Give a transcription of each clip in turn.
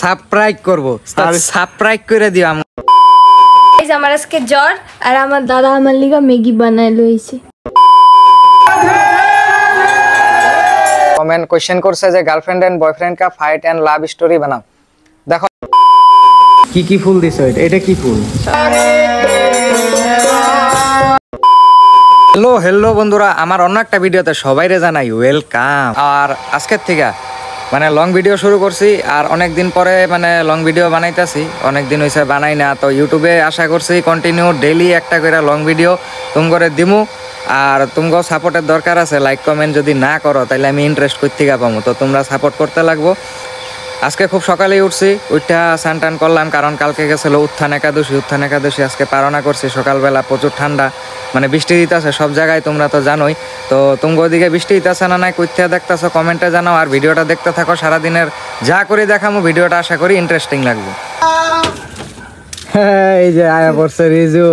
Surprise করব, surprise করে দিও। আমার আজকে জ্বর আর আমার দাদা আমার লিগা ম্যাগি বানায় লইছে। কমেন্ট কোশ্চেন করছে যে গার্লফ্রেন্ড এন্ড বয়ফ্রেন্ড কা ফাইট এন্ড লাভ স্টোরি বানাও। দেখো কি ফুল দিছো, এটা কি ফুল? হ্যালো বন্ধুরা, আমার অন্য একটা ভিডিওতে সবাইরে জানাই ওয়েলকাম। আর আজকের থেকে মানে লং ভিডিও শুরু করছি, আর অনেক দিন পরে মানে লং ভিডিও বানাইতেছি। অনেক দিন হয়েছে বানাই না, তো ইউটিউবে আশা করছি কন্টিনিউ ডেইলি একটা করে লং ভিডিও তুম করে দিমু। আর তুমগো সাপোর্টের দরকার আছে, লাইক কমেন্ট যদি না করো তাহলে আমি ইন্টারেস্ট করতে পাবো। তো তোমরা সাপোর্ট করতে লাগবো। আজকে খুব সকালেই উঠছি, উঠা স্নান টান করলাম, কারণ কালকে গেছিলো উত্থান একাদশী আজকে পালনা করছি। সকালবেলা প্রচুর ঠান্ডা, মানে বৃষ্টি দিতেছে সব জায়গায়, তোমরা তো জানোই। তো তুমি ওদিকে বৃষ্টি দিতেছে না নাই, কোথা দেখতেছো কমেন্টে জানাও। আর ভিডিওটা দেখতে থাকো, সারাদিনের যা করে দেখামো ভিডিওটা আশা করি ইন্টারেস্টিং লাগবে। এই যে আয়া পড়ছে রিজু,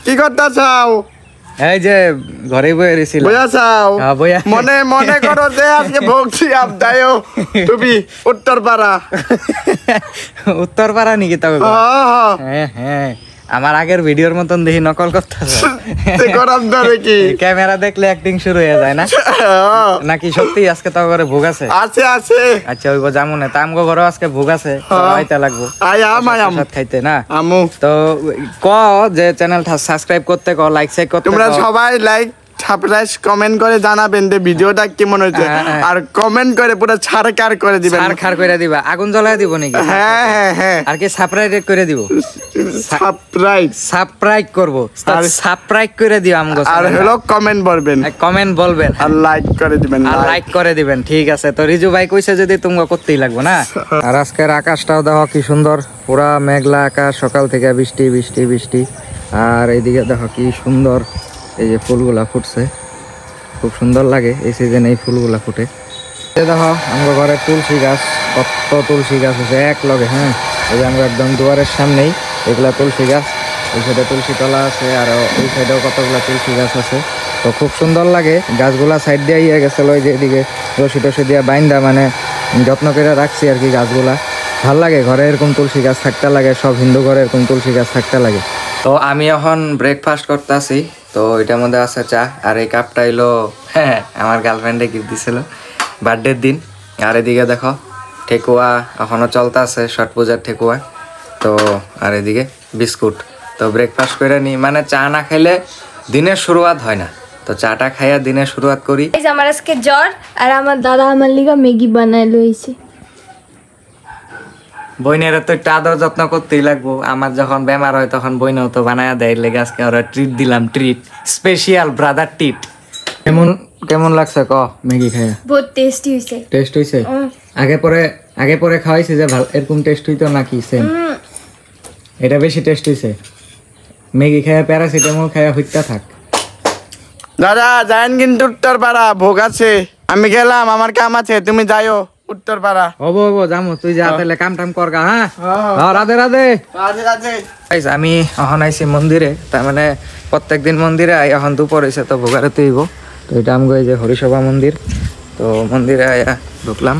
কি করতেছাও? এই যে ঘরে বয়ে রেছিল, মনে মনে করো যে আজকে ভোগছি আপদায়ও তুমি উত্তরপাড়া। উত্তরপাড়া নাকি? তবে হ্যাঁ আমার আগের ভিডিওর মতন দেখি নকল করতেছে। ক্যামেরা দেখলে অ্যাক্টিং শুরু হয়ে যায় না নাকি? সত্যি আজকে তো ঘরে ভোগ আছে? আছে আছে। আচ্ছা ওইব যামু না, তা আমগো ঘরে আজকে ভোগ আছে, খাইতে লাগবো খাইতে না। তো ক যে চ্যানেলটা সাবস্ক্রাইব করতে, ক লাইক শেয়ার করতে। তোমরা সবাই লাইক সাবস্ক্রাইব কমেন্ট করে জানাবেন যে ভিডিওটা কেমন হয়েছে, আর কমেন্ট করে পুরো ছাড়খার করে দিবেন। ছাড়খার করে দিবা, আগুন জ্বলায় দিব নাকি? হ্যাঁ হ্যাঁ হ্যাঁ। আর কি সারপ্রাইজ করে দিব? সারপ্রাইজ করব, সারপ্রাইজ করে দিও আমগো। আর হলো কমেন্ট বলবেন আর লাইক করে দিবেন। ঠিক আছে, তো রিজু ভাই কইছে যদি তোমরা করতেই লাগবে না। আর আজকের আকাশটাও দেখো কি সুন্দর, পুরা মেঘলা আকাশ, সকাল থেকে বৃষ্টি বৃষ্টি বৃষ্টি। আর এইদিকে দেখো কি সুন্দর, এই যে ফুলগুলা ফুটছে, খুব সুন্দর লাগে এই সিজনে এই ফুলগুলা ফুটে। দেখো আমার ঘরে তুলসী গাছ, কত তুলসী গাছ আছে এক লগে। হ্যাঁ, এই যে আমরা একদম দুয়ারের সামনেই এগুলা তুলসী গাছ, ওই সাইডে তুলসী তলা আছে, আর ওই সাইডেও কতগুলা তুলসী গাছ আছে। তো খুব সুন্দর লাগে গাছগুলা। সাইড দিয়ে ইয়ে গেছিল, ওই যে এদিকে রশি টসি দিয়ে বাইন্দা মানে যত্ন করে রাখছি আর কি গাছগুলা। ভাল লাগে ঘরে এরকম তুলসী গাছ থাকতে লাগে, সব হিন্দু ঘরে এরকম তুলসী গাছ থাকতে লাগে। তো আমি এখন ব্রেকফাস্ট করতেছি, তো এটার মধ্যে আছে চা, আর এই কাপটা এলো হ্যাঁ আমার গার্লফ্রেন্ডে গিফট দিছিল বার্থডের দিন। আর এদিকে দেখো ঠেকুয়া এখনও চলতে আছে, ছট পূজার ঠেকুয়া। তো আর এদিকে বিস্কুট। তো ব্রেকফাস্ট করে নিই, মানে চা না খাইলে দিনের শুরুয়াত হয় না, তো চাটা খাইয়া দিনের শুরুয়াত করি। আমার আজকে জ্বর আর আমার দাদা আমার লিগা ম্যাগি বানায় লইছে। বইনের তো একটু আদর যত্ন করতেই লাগবো। আমার যখন বেমার হয় তখন বইনেও তো বানায় দেয়, লেগে আজকে ওরা ট্রিট দিলাম, ট্রিট স্পেশাল ব্রাদার ট্রিট। কেমন লাগছে ক ম্যাগি খাইয়া? বহুত টেস্টি হইছে। টেস্ট হইছে? আগে পরে খাওয়াইছে যে ভালো এরকম টেস্ট হইতো নাকি? সেম এটা বেশি টেস্ট হইছে। ম্যাগি খাইয়া প্যারাসিটামল খাইয়া হইতা থাক। দাদা যাইন কিন্তু উত্তরপাড়া ভোগ আছে, আমি গেলাম, আমার কাম আছে, তুমি যাইও উত্তরপাড়া। হবো যামু, তুই যা তাহলে কাম টাম করগা। হ্যাঁ রাধে রাধে রাধে রাধে। আমি এখন আইছি মন্দিরে, তার মানে প্রত্যেকদিন মন্দিরে আই। এখন দুপুর হয়েছে, তো ভোগারে তুইব। তো এটা আমগো এই যে হরিসভা মন্দির, তো মন্দিরে আয়া ঢুকলাম।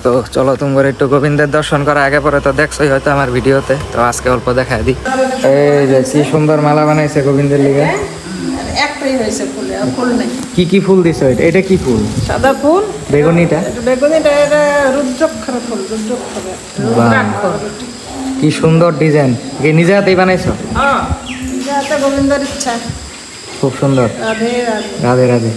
তো চলো তুমি একটু গোবিন্দের দর্শন করা। আগে পরে তো দেখছোই হয়তো আমার ভিডিওতে, তো আজকে অল্প দেখা দিই। এই যে কি সুন্দর মালা বানাইছে গোবিন্দের লিগে। একটাই হয়েছে ফুলে, আর ফুল নাই। কি ফুল দিছো? এটা কি ফুল? সাদা ফুল। বেগুনিটা? বেগুনিটা এটা রুদ্রাক্ষর ফুল, রুদ্রাক্ষর। কি সুন্দর ডিজাইন, কি নিজে হাতেই বানাইছো? হ্যাঁ, নিজে হাতে, গোবিন্দের ইচ্ছা। খুব সুন্দর। রাধে রাধে রাধে রাধে।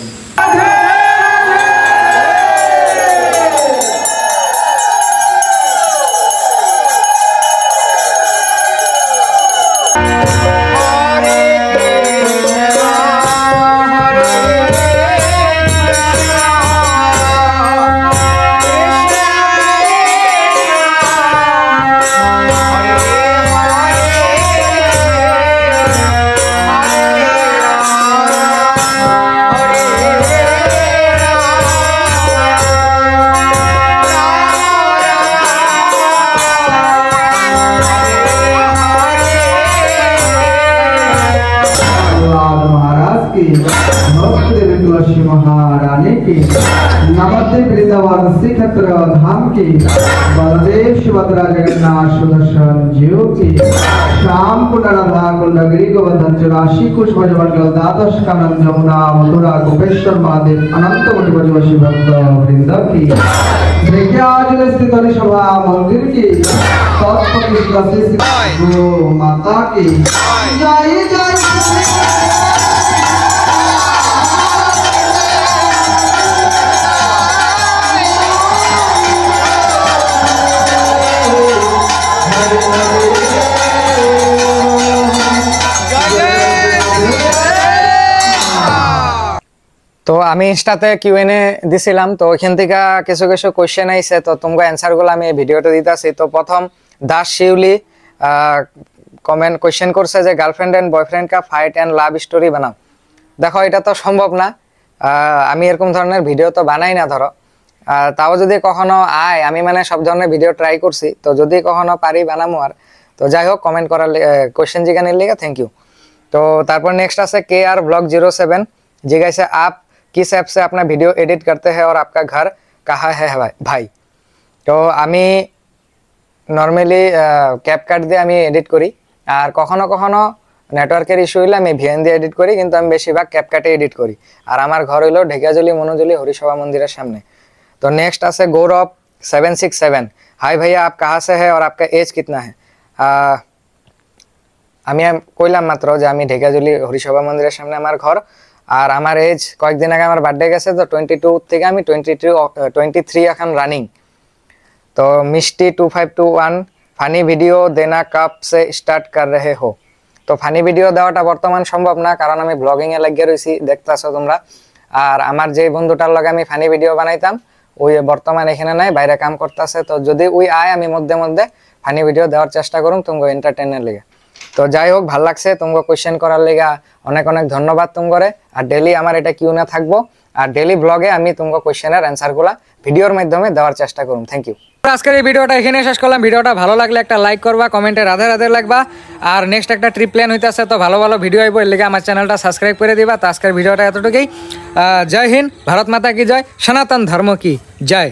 क्षेत्र धाम की बलदेव सुभद्रा जगन्नाथ सुदर्शन जीव की श्याम कुंड राधा कुंड गिरी गोवर्धन 84 कुश भजमंडल द्वादश कानन जमुना मथुरा गोपेश्वर महादेव अनंत कोटि ब्रजवासी भक्त वृंद की विज्ञान स्थित सभा मंदिर की तत्प्रतिष्ठा गो माता की जय जय। তো আমি ইনস্টাতে কিউএনএ দিছিলাম, তো ওইখান থেকে কিছু কিছু কোয়েশ্চেন আইছে, তো তোমাকে অ্যান্সারগুলো আমি এই ভিডিওতে দিতেছি। তো প্রথম দাস শিউলি কমেন্ট কোয়েশ্চেন করছে যে গার্লফ্রেন্ড এন্ড বয়ফ্রেন্ড কা ফাইট এন্ড লাভ স্টোরি বানাও। দেখো এটা তো সম্ভব না, আমি এরকম ধরনের ভিডিও তো বানাই না ধরো, তাও যদি কখনো আয়, আমি মানে সব ধরনের ভিডিও ট্রাই করছি, তো যদি কখনো পারি বানামো। আর তো যাই হোক, কমেন্ট করার কোয়েশ্চেন জিজ্ঞানের লিগে থ্যাংক ইউ। তো তারপর নেক্সট আছে KR Vlog 07 জিজ্ঞাসা आप किस ऐप से अपना वीडियो एडिट करते हैं और आपका घर कहाँ है भाई। तो আমি নর্মালি ক্যাপকাট দিয়ে আমি এডিট করি, আর কখনো কখনো নেটওয়ার্কের ইস্যু হইলে আমি ভিএন দিয়ে এডিট করি, কিন্তু আমি বেশিরভাগ ক্যাপকাটে এডিট করি। আর আমার ঘর হইলো ঢেকিয়াজুলি মনোজুলি হরিসভা মন্দিরের সামনে। तो नेक्स्ट আছে गौरव 767 हाय भैया आप कहाँ से है और आपका एज कितना है। আমি কইলাম মাত্র যে আমি ঢেকিয়াজুলি হরিসভা মন্দিরের সামনে আমার ঘর, আর আমার এজ কয়েকদিন আগে আমার বার্থডে গেছে, তো 22 থেকে আমি 23 এখন রানিং। তো মিষ্টি 2521 ফানি ভিডিও দেনা কব সে স্টার্ট কর রহে হো। তো ফানি ভিডিও দেওয়াটা বর্তমান সম্ভব না, কারণ আমি ব্লগিং এ লাগিয়ে রয়েছি, দেখতেছো তোমরা। আর আমার যে বন্ধুটার লগে আমি ফানি ভিডিও বানাইতাম ওই বর্তমান এখানে নাই, বাইরে কাম করতেছে। তো যদি ওই আয় আমি মধ্যে মধ্যে ফানি ভিডিও দেওয়ার চেষ্টা করুম তোমাকে এন্টারটেইনের লেগে। তো যাই হোক, ভাল লাগছে তোমাকে কোয়েশ্চেন করার লেগে, অনেক অনেক ধন্যবাদ তোমারে। আর ডেলি আমার এটা কিউ না থাকবো, আর ডেলি ব্লগে আমি তোমাকে কোয়েশ্চেনের অ্যান্সারগুলো ভিডিওর মাধ্যমে দেওয়ার চেষ্টা করুম। Thank you. আজকের এই ভিডিওটা এখানে শেষ করলাম। ভিডিওটা ভালো লাগলে একটা লাইক করবা, কমেন্টে রাধে রাধে লাগবা। আর নেক্সট একটা ট্রিপ প্ল্যান হইতেছে, তো ভালো ভালো ভিডিও আইব, এর লেগে আমার চ্যানেলটা সাবস্ক্রাইব করে দিবা। তো আজকের ভিডিওটা এতটুকুই। জয় হিন্দ, ভারত মাতা কি জয়, সনাতন ধর্ম কি জয়।